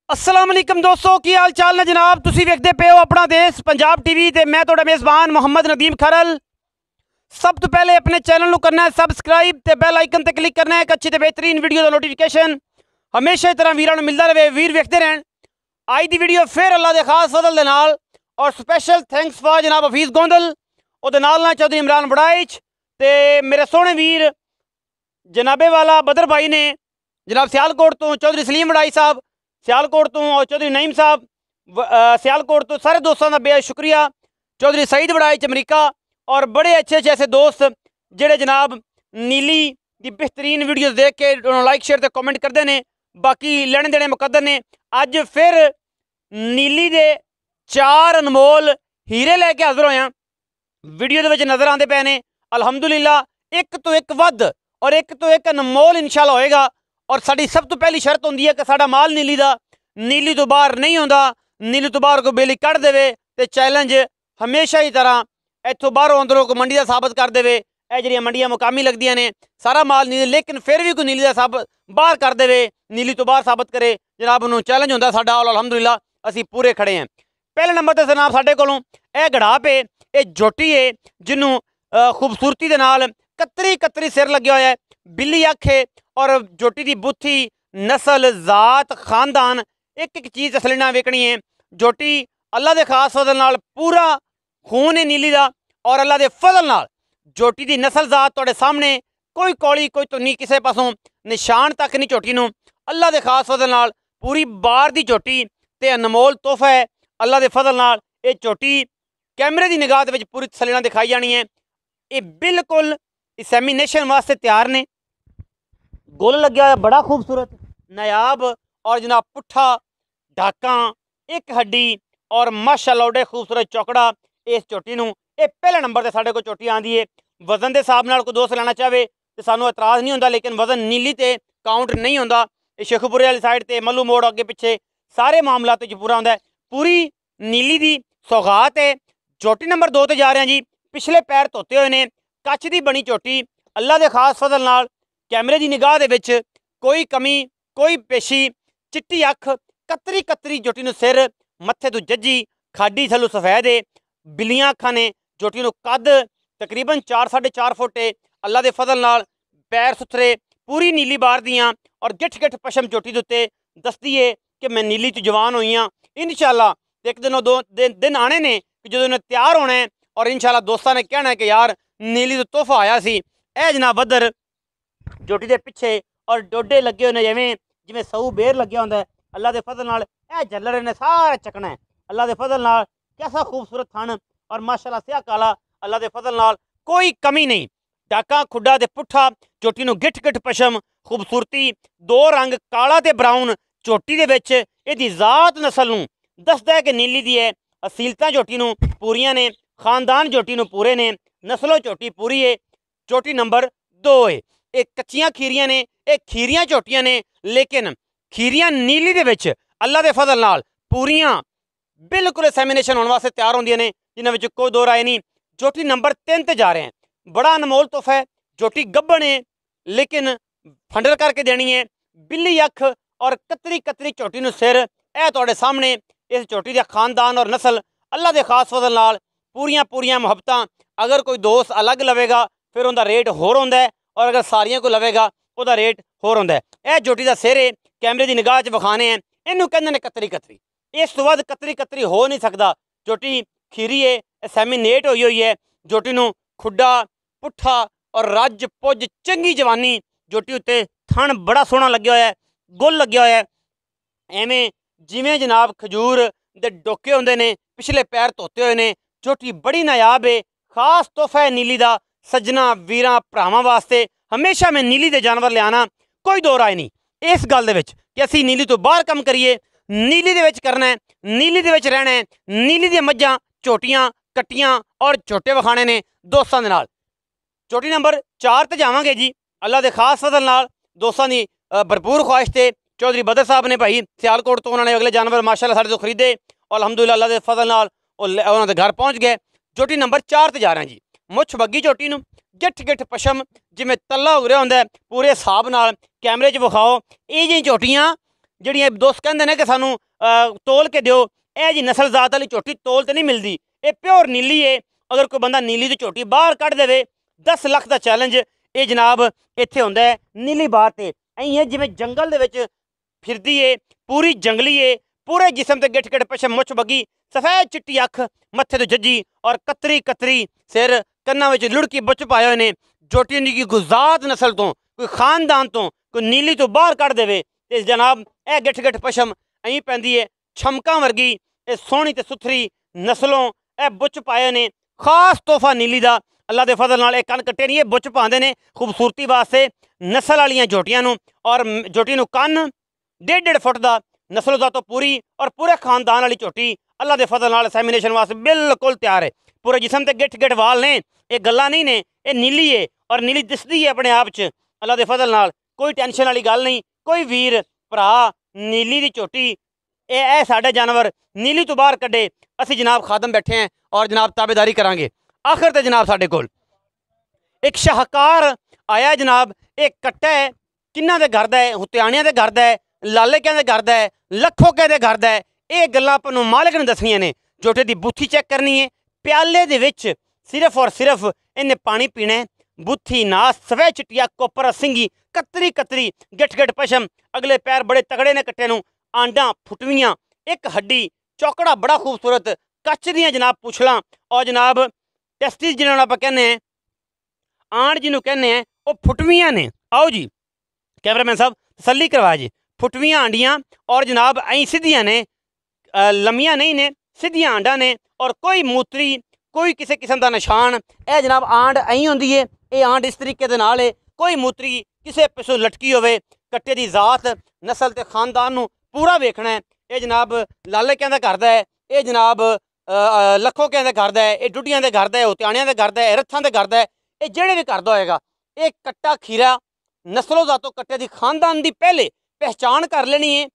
अस्सलाम वालेकुम दोस्तों की हाल चाल ने जनाब तुसी वेखदे पे हो अपना देश पंजाब टीवी ते मैं तुहाडा मेज़बान मोहम्मद नदीम खरल। सब तो पहले अपने चैनल को करना है सबसक्राइब ते बैल आइकन ते क्लिक करना है एक अच्छी ते बेहतरीन वीडियो का नोटिफिकेशन हमेशा इस तरह वीरां नूं मिलदा रहे। वीर वेखते रहन अज दी वीडियो फिर अल्लाह दे खास फजल दे नाल और स्पेशल थैंक्स फॉर जनाब हफीज़ गोंदल उहदे नाल चौधरी इमरान बड़ाइच ते मेरे सोहने वीर जनाबे वाला बदर भाई ने जनाब सियालकोट तो चौधरी सलीम बड़ाई साहब सियालकोट तो और चौधरी नईम साहब सियालकोट तो सारे दोस्तों का बेहद शुक्रिया। चौधरी सईद बड़ाइच अमरीका और बड़े अच्छे अच्छे ऐसे दोस्त जेड़े जनाब नीली की बेहतरीन वीडियोज़ देख के लाइक शेयर ते कमेंट करते हैं। बाकी लेने देने मुकद्दर ने अज फिर नीली दे 4 अनमोल हीरे लैके हाजिर होया वीडियो दे विच नज़र आते पे ने। अलहमदुलिल्ला एक तो एक वध और एक तो एक अनमोल इंशाल्लाह होएगा। और साड़ी सब तो पहली शर्त होंगी है कि साड़ा माल नीली का नीली तो बाहर नहीं आता। नीली तो बाहर कोई बेली कढ़ दे तो चैलेंज हमेशा ही तरह इतों बाहरों अंदरों को मंडी का साबित कर दे। यह जी मंडियां मुकामी लगदियां ने सारा माल नीली लेकिन फिर भी कोई नीली का साबित बाहर कर दे नीली तो बाहर साबित करे जनाब उन्होंने चैलेंज होंदा साडा। और अलहमदुलिल्ला असी पूरे खड़े हैं। पहले नंबर पर जनाब साडे कोलों यह गड़ा पे यह जोटी है जिन्हों खूबसूरती के नाल कतरी कतरी सिर लग्या होया है बिल्ली अख है और जोटी की बुथी नस्ल जात खानदान एक एक चीज़ तसली ना वेखनी है। जोटी अल्लाह के खास फजल नाल पूरा खून है नीली का और अल्लाह के फजल नाल जोटी की नस्ल जात तुहाडे सामने कोई कौली कोई धुनी किसी पासों निशान तक नहीं। झोटी नूं अल्लाह के खास फजल नाल पूरी बार की झोटी ते अनमोल तोहफा है अल्लाह के फजल नाल। ये झोटी कैमरे की निगाह दे विच पूरी तसली नाल दिखाई जानी है। ये बिल्कुल एग्जामिनेशन वास्ते तैयार ने। गोल लग्या हुआ बड़ा खूबसूरत नायाब और जनाब पुट्ठा ढाका एक हड्डी और माशाअल्लाह उडे खूबसूरत चौकड़ा इस झोटी नूं ये पहले नंबर से साढ़े को झोटी आँदी है। वजन के हिसाब नाल कोई दोस्त लेना चाहे तो सानू एतराज़ नहीं होंदा लेकिन वजन नीली ते काउंट नहीं होंदा। ये शेखुपुरे वाली साइड ते मल्लू मोड़ अगे पिछे सारे मामलात पूरा होंदा है। पूरी नीली की सौगात है। झोटी नंबर 2 ते जा रहे हैं जी। पिछले पैर धोते हुए ने कच की बनी झोटी अल्लाह के खास फजल नाल कैमरे की निगाह दे विच कोई कमी कोई पेशी चिट्टी अख कतरी कतरी झोटी नूं सिर मत्थे तो जज्जी खाडी थल्लों सफेद है बिल्लियां अखां ने। झोटी नूं कद तकरीबन 4 साढ़े 4 फुट है अल्लाह के फजल नाल पैर सुथरे पूरी नीली बार दियाँ और गिठ गिठ पशम झोटी के उत्ते दसदी है कि मैं नीली तो जवान हुई हाँ। इंशाअल्लाह एक दिन 2 दिन आने ने कि जो उन्हें तैयार होना है और इंशाअल्लाह दोस्तों ने कहना है कि यार नीली तो तोहफा आया सी। ए जनाब बदर झोटी के पिछे और डोडे लगे हुए जिमें जिमें सऊ बेर लग्या होंदा है अल्लाह के फजल नाल ए झल्लर ने सारे चकना है अल्लाह के फजल नाल। कैसा खूबसूरत थन और माशाअल्लाह स्या काला अल्लाह के फजल नाल कोई कमी नहीं। डाका खुड्डा ते पुट्ठा झोटी नूं गिठ गिठ पशम खूबसूरती 2 रंग काला ते ब्राउन झोटी दे विच इहदी जात नस्ल नूं दसदा है कि नीली दी है। असीलतां झोटी नूं पूरियां ने खानदान झोटी नूं पूरे ने नस्लों झोटी पूरी है। झोटी नंबर 2 है। ये कच्चियां खीरियां ने ये खीरियां झोटियां ने लेकिन खीरियां नीली दे विच अल्लाह के फजल नाल पूरियां बिल्कुल एग्जामिनेशन होने वास्ते तैयार होंदियां ने जिन्हां विच कोई दो राय नहीं। झोटी नंबर 3 ते जा रहे हैं। बड़ा अनमोल तोहफा है। झोटी गब्बन है लेकिन फंडल करके देनी है बिल्ली अख और कतरी कतरी झोटी नूं सिर ए तुहाडे सामने इस झोटी का खानदान और नस्ल अल्लाह के खास फजल नाल पूरियां पूरियां मुहब्बतां। अगर कोई दोस्त अलग लवेगा फिर उनका रेट होर होंदा है और अगर सारियां को लवेगा उसका रेट होर होंदा है। यह झोटी का सिर है कैमरे की निगाह च विखाने हैं इनू कहते हैं कतरी कतरी। इस तो वध कतरी कतरी हो नहीं सकता। झोटी खीरी है एसैमिनेट हुई है। झोटी नूं खुड्डा पुट्ठा और रज पुज चंगी जवानी झोटी उत्ते थण बड़ा सोहना लग्या होया है गुल लग्या होया है एवें जिमें जनाब खजूर दे डोके होंदे ने पिछले पैर धोते हुए ने। झोटी बड़ी नायाब है खास तोहफा है नीली का सज्जना वीरां भरावां वास्ते। हमेशा मैं नीली के जानवर लियाना कोई दो राय नहीं इस गल दे विच कि असीं नीली तो बाहर कम करिए नीली दे विच करना है नीली दे विच रहना है। नीली दी मज्जां झोटियां कट्टियां और झोटे विखाने ने दोस्तों दे नाल। झोटी नंबर 4 ते जावांगे जी। अल्लाह के खास फजल नाल दोस्तों की भरपूर ख्वाहिश थे चौधरी बदर साहब ने भाई सियालकोट तो उन्होंने अगले जानवर माशाअल्लाह साढ़े तो खरीदे और अलहमदुलिल्लाह अल्लाह के फजल नाल उन्होंने घर पहुँच गए। झोटी नंबर 4 ते जा रहे हैं जी। मुछ बग्गी झोटी नूं गिठ गिठ पशम जिमें तला उगरिया होंदा है पूरे हिसाब नाल कैमरे च विखाओ। ये जी झोटियां ਜਿਹੜੀਆਂ ਦੋਸਤ ਕਹਿੰਦੇ ਨੇ ਕਿ ਸਾਨੂੰ ਤੋਲ ਕੇ ਦਿਓ, ਇਹ ਜੀ ਨਸਲ ਜ਼ਾਤ ਵਾਲੀ ਝੋਟੀ ਤੋਲ ਤੇ ਨਹੀਂ ਮਿਲਦੀ, ਇਹ ਪਿਓਰ ਨੀਲੀ ਏ। ਅਗਰ ਕੋਈ ਬੰਦਾ ਨੀਲੀ ਦੀ ਝੋਟੀ ਬਾਹਰ ਕੱਢ ਦੇਵੇ 10 ਲੱਖ ਦਾ ਚੈਲੰਜ ਇਹ ਜਨਾਬ ਇੱਥੇ ਹੁੰਦਾ ਹੈ ਨੀਲੀ ਬਾਤ ਤੇ। ਐਂ ਹੈ ਜਿਵੇਂ ਜੰਗਲ ਦੇ ਵਿੱਚ ਫਿਰਦੀ ਏ, ਪੂਰੀ ਜੰਗਲੀ ਏ, ਪੂਰੇ ਜਿਸਮ ਤੇ ਗਿੱਠ ਗਿੱਠ ਪਛਮ ਮੁੱਛ ਬੱਗੀ, ਸਫੈਦ ਚਿੱਟੀ ਅੱਖ, ਮੱਥੇ ਤੋਂ ਜੱਜੀ ਔਰ ਕਤਰੀ ਕਤਰੀ ਸਿਰ, ਕੰਨਾਂ ਵਿੱਚ ਲੁੜਕੀ ਬੁੱਚ ਪਾਏ ਹੋਏ ਨੇ। ਝੋਟੀ ਦੀ ਗੁਜ਼ਾਤ ਨਸਲ ਤੋਂ, ਕੋਈ ਖਾਨਦਾਨ ਤੋਂ, ਕੋਈ ਨੀਲੀ ਤੋਂ ਬਾਹਰ ਕੱਢ ਦੇਵੇ ਤੇ ਜਨਾਬ ਇਹ ਗਿੱਠ ਗਿੱਠ ਪਛਮ ਐਂ ਪੈਂਦੀ ਏ ਛਮਕਾਂ ਵਰਗੀ। ਇਹ ਸੋਹਣੀ ਤੇ ਸੁਥਰੀ ਨਸਲੋਂ ਇਹ ਬੁੱਚ ਪਾਏ ਨੇ। ਖਾਸ ਤੋਹਫਾ ਨੀਲੀ ਦਾ ਅੱਲਾ ਦੇ ਫਜ਼ਲ ਨਾਲ। ਇਹ ਕੰਨ ਕੱਟੇ ਨਹੀਂ, ਇਹ ਬੁੱਚ ਪਾਉਂਦੇ ਨੇ ਖੂਬਸੂਰਤੀ ਵਾਸਤੇ ਨਸਲ ਵਾਲੀਆਂ ਝੋਟੀਆਂ ਨੂੰ। ਔਰ ਝੋਟੀ ਨੂੰ ਕੰਨ 1.5 ਫੁੱਟ ਦਾ, ਨਸਲ ਜ਼ਾਤੋਂ ਪੂਰੀ ਔਰ ਪੂਰੇ ਖਾਨਦਾਨ ਵਾਲੀ ਝੋਟੀ ਅੱਲਾ ਦੇ ਫਜ਼ਲ ਨਾਲ ਸੈਮੀਨੇਸ਼ਨ ਵਾਸਤੇ ਬਿਲਕੁਲ ਤਿਆਰ ਹੈ। ਪੂਰੇ ਜਿਸਮ ਤੇ ਗਿੱਠ ਗਿੱਠ ਵਾਲ ਨੇ, ਇਹ ਗੱਲਾਂ ਨਹੀਂ ਨੇ, ਇਹ ਨੀਲੀ ਏ ਔਰ ਨੀਲੀ ਦਿਸਦੀ ਹੈ ਆਪਣੇ ਆਪ 'ਚ ਅੱਲਾ ਦੇ ਫਜ਼ਲ ਨਾਲ। ਕੋਈ ਟੈਨਸ਼ਨ ਵਾਲੀ ਗੱਲ ਨਹੀਂ। ਕੋਈ ਵੀਰ ਭਰਾ ਨੀਲੀ ਦੀ ਝੋਟੀ ਇਹ ਸਾਡੇ ਜਾਨਵਰ ਨੀਲੀ ਤੋਂ ਬਾਹਰ ਕੱਢੇ, ਅਸੀਂ ਜਨਾਬ ਖਾਦਮ ਬੈਠੇ ਹਾਂ ਔਰ ਜਨਾਬ ਤਾਬੇਦਾਰੀ ਕਰਾਂਗੇ। ਆਖਰ ਤੇ ਜਨਾਬ ਸਾਡੇ ਕੋਲ ਇੱਕ ਸ਼ਾਹਕਾਰ ਆਇਆ ਜਨਾਬ। ਇਹ ਕੱਟਾ ਹੈ, ਕਿੰਨਾਂ ਦੇ ਘਰ ਦਾ ਹੈ? ਹੁਤਿਆਣਿਆਂ ਦੇ ਘਰ ਦਾ ਹੈ, ਲਾਲੇ ਕਹਿੰਦੇ ਘਰ ਦਾ ਹੈ, ਲੱਖੋ ਕਹਿੰਦੇ ਘਰ ਦਾ ਹੈ। ਇਹ ਗੱਲਾਂ ਆਪਾਂ ਨੂੰ ਮਾਲਕ ਨੇ ਦੱਸੀਆਂ ਨੇ। ਝੋਟੇ ਦੀ ਬੁੱਥੀ ਚੈੱਕ ਕਰਨੀ ਹੈ, ਪਿਆਲੇ ਦੇ ਵਿੱਚ ਸਿਰਫ ਔਰ ਸਿਰਫ ਇਹਨੇ ਪਾਣੀ ਪੀਣਾ ਹੈ। ਬੁੱਥੀ ਨਾਸ ਸਵੈ ਚਿੱਟੀਆ ਕੋਪਰ ਸਿੰਘੀ, ਕਤਰੀ ਕਤਰੀ ਗਿੱਠ ਗਿੱਠ ਪਛਮ, ਅਗਲੇ ਪੈਰ ਬੜੇ ਤਗੜੇ ਨੇ ਕੱਟੇ ਨੂੰ, ਆਂਡਾਂ ਫੁੱਟਵੀਆਂ, ਇੱਕ ਹੱਡੀ, ਚੌਕੜਾ ਬੜਾ ਖੂਬਸੂਰਤ, ਕੱਚ ਦੀਆਂ ਜਨਾਬ ਪੁਛਲਾਂ ਔਰ ਜਨਾਬ ਟੈਸਟਿਸ ਜਿਹਨਾਂ ਨੂੰ ਆਪਾਂ ਕਹਿੰਦੇ ਹਾਂ, ਆਂਡ ਜਿਹਨੂੰ ਕਹਿੰਦੇ ਆ, ਉਹ ਫੁੱਟਵੀਆਂ ਨੇ। ਆਓ ਜੀ ਕੈਮਰਾਮੈਨ ਸਾਹਿਬ ਤਸੱਲੀ ਕਰਵਾ ਜੀ। ਫੁੱਟਵੀਆਂ ਆਂਡੀਆਂ ਔਰ ਜਨਾਬ ਐਂ ਸਿੱਧੀਆਂ ਨੇ, ਲੰਮੀਆਂ ਨਹੀਂ ਨੇ, ਸਿੱਧੀਆਂ ਆਂਡਾਂ ਨੇ ਔਰ ਕੋਈ ਮੂਤਰੀ, ਕੋਈ ਕਿਸੇ ਕਿਸਮ ਦਾ ਨਿਸ਼ਾਨ। ਇਹ ਜਨਾਬ ਆਂਡ ਐਂ ਹੁੰਦੀ ਏ, ਇਹ ਆਂਡ ਇਸ ਤਰੀਕੇ ਦੇ ਨਾਲ ਏ, ਕੋਈ ਮੂਤਰੀ ਕਿਸੇ ਪਿੱਛੋਂ ਲਟਕੀ ਹੋਵੇ। ਕੱਟੇ ਦੀ ਜ਼ਾਤ ਨਸਲ ਤੇ ਖਾਨਦਾਨ ਨੂੰ ਪੂਰਾ ਵੇਖਣਾ ਹੈ। ਇਹ ਜਨਾਬ ਲਾਲੇ ਕਹਿੰਦਾ ਕਰਦਾ ਹੈ, ਇਹ ਜਨਾਬ ਲੱਖੋ ਕਹਿੰਦੇ ਕਰਦਾ ਹੈ, ਇਹ ਡੁੱਡੀਆਂ ਦੇ ਘਰ ਦਾ ਹੈ, ਹੁਤਿਆਣਿਆਂ ਦੇ ਘਰ ਦਾ ਹੈ, ਰੱਥਾਂ ਦੇ ਘਰ ਦਾ ਹੈ, ਇਹ ਜਿਹੜੇ ਵੀ ਕਰਦਾ ਹੋਏਗਾ। ਇਹ ਕੱਟਾ ਖੀਰਾ ਨਸਲੋਂ ਜ਼ਾਤੋਂ ਕੱਟੇ ਦੀ ਖਾਨਦਾਨ ਦੀ ਪਹਿਲੇ ਪਹਿਚਾਣ ਕਰ ਲੈਣੀ ਹੈ।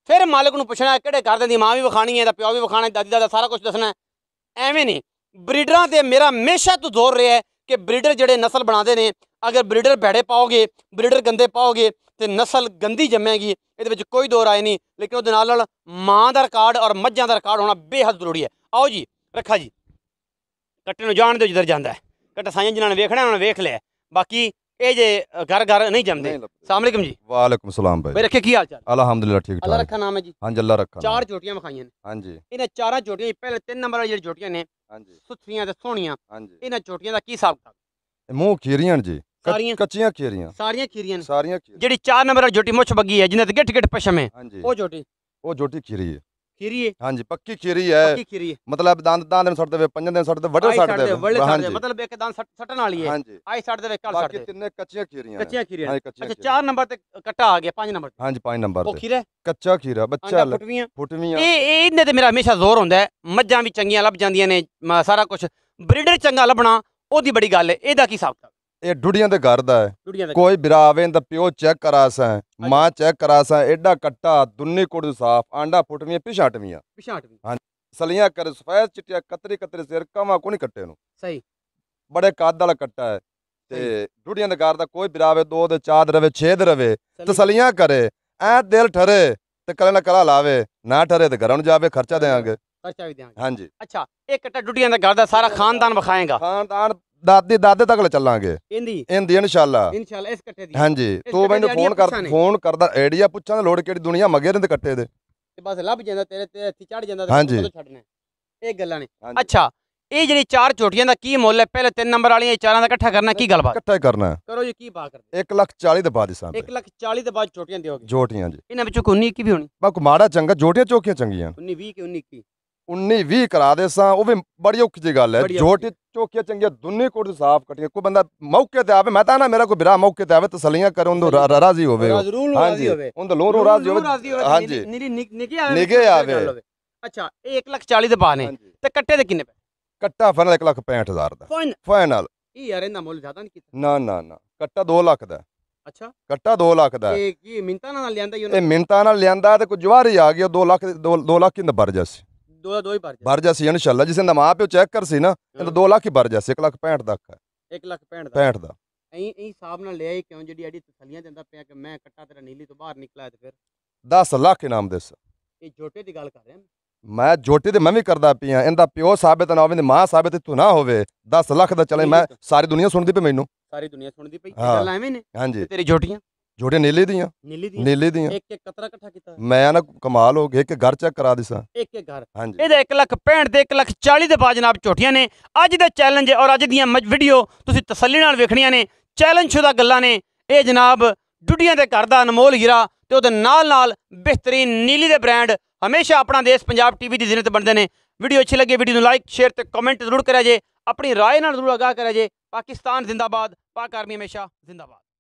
ਫਿਰ ਮਾਲਕ ਨੂੰ ਪੁੱਛਣਾ ਕਿਹੜੇ ਘਰ ਦੀ ਮਾਂ ਵੀ ਵਿਖਾਣੀ ਹੈ, ਦਾ ਪਿਓ ਵੀ ਵਿਖਾਣਾ, ਦਾਦੀ ਦਾਦਾ ਸਾਰਾ ਕੁਝ ਦੱਸਣਾ। ਐਵੇਂ ਨਹੀਂ। ਬਰੀਡਰਾਂ ਤੇ ਮੇਰਾ ਹਮੇਸ਼ਾ ਤੋਂ ਜ਼ੋਰ ਰਿਹਾ ਹੈ ਕਿ ਬਰੀਡਰ ਜਿਹੜੇ ਨਸਲ ਬਣਾਉਂਦੇ ਨੇ, ਅਗਰ ਬਰੀਡਰ ਭੈੜੇ ਪਾਓਗੇ, ਬਰੀਡਰ ਗੰਦੇ ਪਾਓਗੇ ਤੇ ਨਸਲ ਗੰਦੀ ਜੰਮੇਗੀ। ਇਹਦੇ ਵਿੱਚ ਕੋਈ ਦੋ ਰਾਏ ਨਹੀਂ। ਲੇਕਿਨ ਉਹਦੇ ਨਾਲ ਮਾਂ ਦਾ ਰਿਕਾਰਡ ਔਰ ਮੱਝਾਂ ਦਾ ਰਿਕਾਰਡ ਹੋਣਾ ਬੇਹੱਦ ਜ਼ਰੂਰੀ ਹੈ। ਆਓ ਜੀ ਰੱਖਾ ਜੀ, ਕੱਟੇ ਨੂੰ ਜਾਣ ਦਿਓ ਜਿੱਧਰ ਜਾਂਦਾ ਹੈ। ਕੱਟਾ ਸਾਈਆਂ ਜਿਨ੍ਹਾਂ ਨੇ ਵੇਖਣਾ ਉਹਨਾਂ ਨੇ ਵੇਖ ਲਿਆ, ਬਾਕੀ ਇਹ ਜੇ ਘਰ ਘਰ ਨਹੀਂ ਜੰਮਦੇ। अस्सलाम वालेकुम जी। वालेकुम सलाम भाई। रखे की हाल चाल? अल्हम्दुलिल्लाह ठीक अल्लाह ठाक। रखा नाम है जी। हाँ जी अल्लाह रखा। 4 ਝੋਟੀਆਂ ਵਿਖਾਈਆਂ ਨੇ। हाँ जी ਇਹਨਾਂ 4 ਝੋਟੀਆਂ ਪਹਿਲੇ 3 ਨੰਬਰ ਵਾਲੀ ਜਿਹੜੀ ਝੋਟੀਆਂ ਨੇ हाँ जी ਸੁਥਰੀਆਂ ਤੇ ਸੋਹਣੀਆਂ, हाँ जी। ਇਹਨਾਂ ਝੋਟੀਆਂ ਦਾ ਕੀ ਹਿਸਾਬ ਕਿਤਾਬ? मुंह खीरियां जी, सारियां? कच्चियां खीरियां, ਸਾਰੀਆਂ ਖੀਰੀਆਂ ਨੇ। सारियां खीरियां। ਜਿਹੜੀ 4 ਨੰਬਰ ਵਾਲੀ ਝੋਟੀ ਮੁੱਛ ਬੱਗੀ ਹੈ, ਜਿਹਨਾਂ ਤੇ ਗਿੱਠ ਗਿੱਠ ਪਛਮ ਹੈ, हाँ जी ਉਹ ਝੋਟੀ वो झोटी खीरी है। ਖੀਰੀ ਹੈ, हाँ जी पक्की खीरी है। ਪੱਕੀ ਖੀਰੀ ਹੈ। मतलब दांत दांत दिन सड़ते हुए, पंजे दिन सड़ते वडे ਆਈ सड़ते ਛੱਡ ਵੜਲੇ हाँ ਛੱਡ ਦੇ, जी ਮਤਲਬ ਇੱਕ ਦੰਦ ਸੱਟਣ ਵਾਲੀ ਹੈ। हाँ जी। ਆਈ ਛੱਡ ਦੇ, ਕੱਲ ਛੱਡ बाकी ਦੇ। तिन्ने कच्चियां खीरियां हैं। ਕੱਚੀਆਂ ਖੀਰੀਆਂ। हाँ जी कच्चियां ਅੱਛਾ खीरियां। 4 ਨੰबर ਤੇ ਕੱਟਾ ਆ ਗਿਆ, 5 ਨੰਬਰ ਤੇ हाँ जी 5 नंबर ਉਹ ते ਖੀਰਾ कच्चा खीरा बच्चा ਆਂਡਾ ਫੁੱਟਵੀਆਂ। फुटवियां। ਇਹ ਇਹਦੇ ਤੇ ਮੇਰਾ ਹਮੇਸ਼ਾ ਜ਼ੋਰ ਹੁੰਦਾ ਹੈ। ਮੱਝਾਂ ਵੀ ਚੰਗੀਆਂ ਲੱਭ ਜਾਂਦੀਆਂ ਨੇ, ਸਾਰਾ ਕੁਝ। ਬਰੀਡਰ ਚੰਗਾ ਲੱਭਣਾ ਉਹਦੀ ਬੜੀ ਗੱਲ ਹੈ। ਇਹਦਾ ਕੀ ਹਿਸਾਬ ਕਿਤਾਬ? ये डुडियां दे घर दा है। ਡੁੱਡੀਆਂ ਦਾ कोई बिरावे दा प्यो चेक करा सा, मां चेक करा सा, एडा कट्टा दुन्नी कुड़ साफ, आंडा फुटवियां पिछाटवियां, ਪਿਛਾਟ ਵੀ सलियां कर सफेद चिट्टिया कतरी कतरी सिर कवा को नहीं कट्टे नु। ਸਹੀ। बड़े कद वाला कट्टा है ते डुडियां दे घर दा कोई बिरावे 2 दे 4 दे रवे 6 दे रवे तसलियां करे, ऐ दिल ठरे ते कले ना कला लावे, ना ठरे ते घरों जावे, खर्चा देंगे। ਖਰਚਾ ਵੀ ਦਿਆਂਗੇ। हाँ जी ਅੱਛਾ ਇਹ ਕੱਟਾ ਡੁੱਡੀਆਂ ਦਾ ਘਰ ਦਾ ਸਾਰਾ ਖਾਨਦਾਨ ਵਿਖਾਏਗਾ। खानदान दादी दादे तक ले चलांगे ਇੰਦੀ इंदी इंशाल्लाह। ਇਨਸ਼ਾਅੱਲਾ ਇਸ ਕੱਟੇ ਦੀ हाँ जी तू कट्टे मैनू दी फोन कर आइडिया पुछाने। फोन करदा आइडिया पुछां लोड़ केड़ी दुनिया मगे रहिंदे कट्टे दे। ਤੇ ਬਸ ਲੱਭ ਜਾਂਦਾ ਤੇਰੇ ਤੇ ਹੱਥੀ ਚੜ ਜਾਂਦਾ ਹਾਂਜੀ। ਕਦੋਂ ਛੱਡਣਾ ਹੈ। ਇਹ ਗੱਲਾਂ ਨੇ। हाँ जी ਅੱਛਾ ਇਹ ਜਿਹੜੀ 4 ਝੋਟੀਆਂ ਦਾ ਕੀ ਮੁੱਲ ਹੈ? ਪਹਿਲੇ 3 ਨੰਬਰ ਵਾਲੀਆਂ ਇਹ ਚਾਰਾਂ ਦਾ ਇਕੱਠਾ ਕਰਨਾ, ਕੀ ਗੱਲਬਾਤ इकट्ठा ही करना है। ਕਰੋ ਜੀ? ਕੀ ਬਾਤ ਕਰਦੇ? 1,40,000 दे बाद हिसाब 1,40,000 ਦੇ ਬਾਅਦ ਝੋਟੀਆਂ ਦਿਓਗੇ? जोटियां जी। ਇਹਨਾਂ ਵਿੱਚੋਂ ਕੋਈ 19 ਕੀ ਵੀ ਹੋਣੀ? बाकू माड़ा चंगा जोटियां चौकियां चंगियां 19 20 ਕਿ 19 ਕੀ? 19-20 करा दे सां, वो भी बड़ी औखी जी गल है। बड़ी जोटी चौकियां चंगियां दुन्नी कोट साफ कटियां, कोई बंदा मौके ते आवे, मैं तां ना मेरा कोई बिरा मौके ते आवे तसलियां करे, उंदो राजी होवे। ਜ਼ਰੂਰ हाँ ਰਾਜ਼ੀ जी ਹੋਵੇ। उंदो लोरू राजी होवे। हाँ जी ਨੀਲੀ ਨਿੱਕੀ ਆਵੇ, ਨਿੱਘੇ ਆਵੇ। ਅੱਛਾ ਇਹ 1,40,000 ਦੇ ਬਾਅਦ ਨੇ। हाँ जी ਤੇ ਕੱਟੇ ਦੇ ਕਿੰਨੇ ਪੈ? कट्टा फाइनल 1,65,000 दा ਫਾਈਨ। फाइनल। ਇਹ ਯਾਰ ਇਹਦਾ ਮੁੱਲ ਜ਼ਿਆਦਾ ਨਹੀਂ ਕੀਤਾ। ना ना ना कट्टा 2 लाख दा, ਅੱਛਾ कट्टा 2 लाख दा। ਇਹ ਕੀ ਮਿੰਟਾਂ ਨਾਲ ਲਿਆਂਦਾ ਹੀ ਇਹ ਮਿੰਟਾਂ ਨਾਲ ਲਿਆਂਦਾ ਤੇ ਕੋਈ ਜਵਾਰੀ ਆ ਗਿਆ 2 ਲੱਖ 2 ਲੱਖ ਇੰਦਾ ਭਰ ਜਾਸੀ ਦੋ ਹੀ ਭਰ ਭਰ ਜਾਸੀ ਇਨਸ਼ਾਅੱਲਾ। ਜਿਸ ਦਾ ਮਾਂ ਪਿਓ ਚੈੱਕ ਕਰ ਸੀ ਨਾ ਇਹਦਾ 2 ਲੱਖ ਹੀ ਭਰ ਜਾਸੀ। 1,65,000 ਦਾ ਹੈ। 1,65,000 ਦਾ 65 ਦਾ। ਐਂ ਹਿਸਾਬ ਨਾਲ ਲਿਆ ਕਿਉਂ ਜਿਹੜੀ ਐਡੀ ਤਸੱਲੀਆਂ ਦਿੰਦਾ ਪਿਆ ਕਿ ਮੈਂ ਕੱਟਾ ਤੇਰਾ ਨੀਲੀ ਤੋਂ ਬਾਹਰ ਨਿਕਲਿਆ ਤੇ ਫਿਰ 10 ਲੱਖ ਇਨਾਮ ਦਿਸ। ਇਹ ਝੋਟੇ ਦੀ ਗੱਲ ਕਰ ਰਿਹਾ ਮੈਂ ਝੋਟੀ ਤੇ ਮੈਂ ਵੀ ਕਰਦਾ ਪਿਆ, ਇਹਦਾ ਪਿਓ ਸਾਬਿਤ ਨਾ ਹੋਵੇ, ਮਾਂ ਸਾਬਿਤ ਤੂੰ ਨਾ ਹੋਵੇ, 10 ਲੱਖ ਦਾ ਚਲੇ। ਮੈਂ ਸਾਰੀ ਦੁਨੀਆ ਸੁਣਦੀ ਪਈ ਮੈਨੂੰ, ਸਾਰੀ ਦੁਨੀਆ ਸੁਣਦੀ ਪਈ। ਹਾਂ। ਗੱਲਾਂ ਐਵੇਂ ਨੇ। ਹਾਂਜੀ ਤੇਰੀ ਝੋਟੀਆਂ ਝੋਟੀਆਂ ਨੀਲੀ ਦੀਆਂ, ਨੀਲੀ ਦੀਆਂ ਨੀਲੀ ਦੀਆਂ। ਇੱਕ ਇੱਕ ਕਤਰਾ ਇਕੱਠਾ ਕੀਤਾ ਮੈਂ ਨਾ ਕਮਾਲ ਹੋ ਗਿਆ, ਇੱਕ ਘਰ ਚੈੱਕ ਕਰਾ ਦਿਸਾਂ। ਇੱਕ ਇੱਕ ਘਰ। ਹਾਂਜੀ ਇਹਦਾ 1,65,000 ਤੇ 1,40,000 ਦੇ ਬਾਅਦ ਜਨਾਬ ਝੋਟੀਆਂ ਨੇ। ਅੱਜ ਦਾ ਚੈਲੰਜ ਔਰ ਅੱਜ ਦੀਆਂ ਵੀਡੀਓ ਤੁਸੀਂ ਤਸੱਲੀ ਨਾਲ ਵੇਖਣੀਆਂ ਨੇ। ਚੈਲੰਜ ਸ਼ੁਦਾ ਗੱਲਾਂ ਨੇ ਇਹ ਜਨਾਬ। ਡੁੱਡੀਆਂ ਦੇ ਘਰ ਦਾ ਅਨਮੋਲ ਹੀਰਾ ਤੇ ਉਹਦੇ ਨਾਲ ਨਾਲ ਬਿਹਤਰੀਨ ਨੀਲੀ ਦੇ ਬ੍ਰਾਂਡ ਹਮੇਸ਼ਾ ਆਪਣਾ ਦੇਸ਼ ਪੰਜਾਬ ਟੀਵੀ ਦੀ ਜ਼ਿੰਨਤ ਬਣਦੇ ਨੇ। ਵੀਡੀਓ ਅੱਛੀ ਲੱਗੇ ਵੀਡੀਓ ਨੂੰ ਲਾਈਕ ਸ਼ੇਅਰ ਤੇ ਕਮੈਂਟ ਜ਼ਰੂਰ ਕਰਿਆ ਜੇ। ਆਪਣੀ ਰਾਏ ਨਾਲ ਜ਼ਰੂਰ ਆਗਾਹ ਕਰਿਆ ਜੇ। ਪਾਕਿਸਤਾਨ ਜ਼ਿੰਦਾਬਾਦ, ਪਾਕ ਆਰਮੀ ਹਮੇਸ਼ਾ ਜ਼ਿੰਦਾਬਾਦ।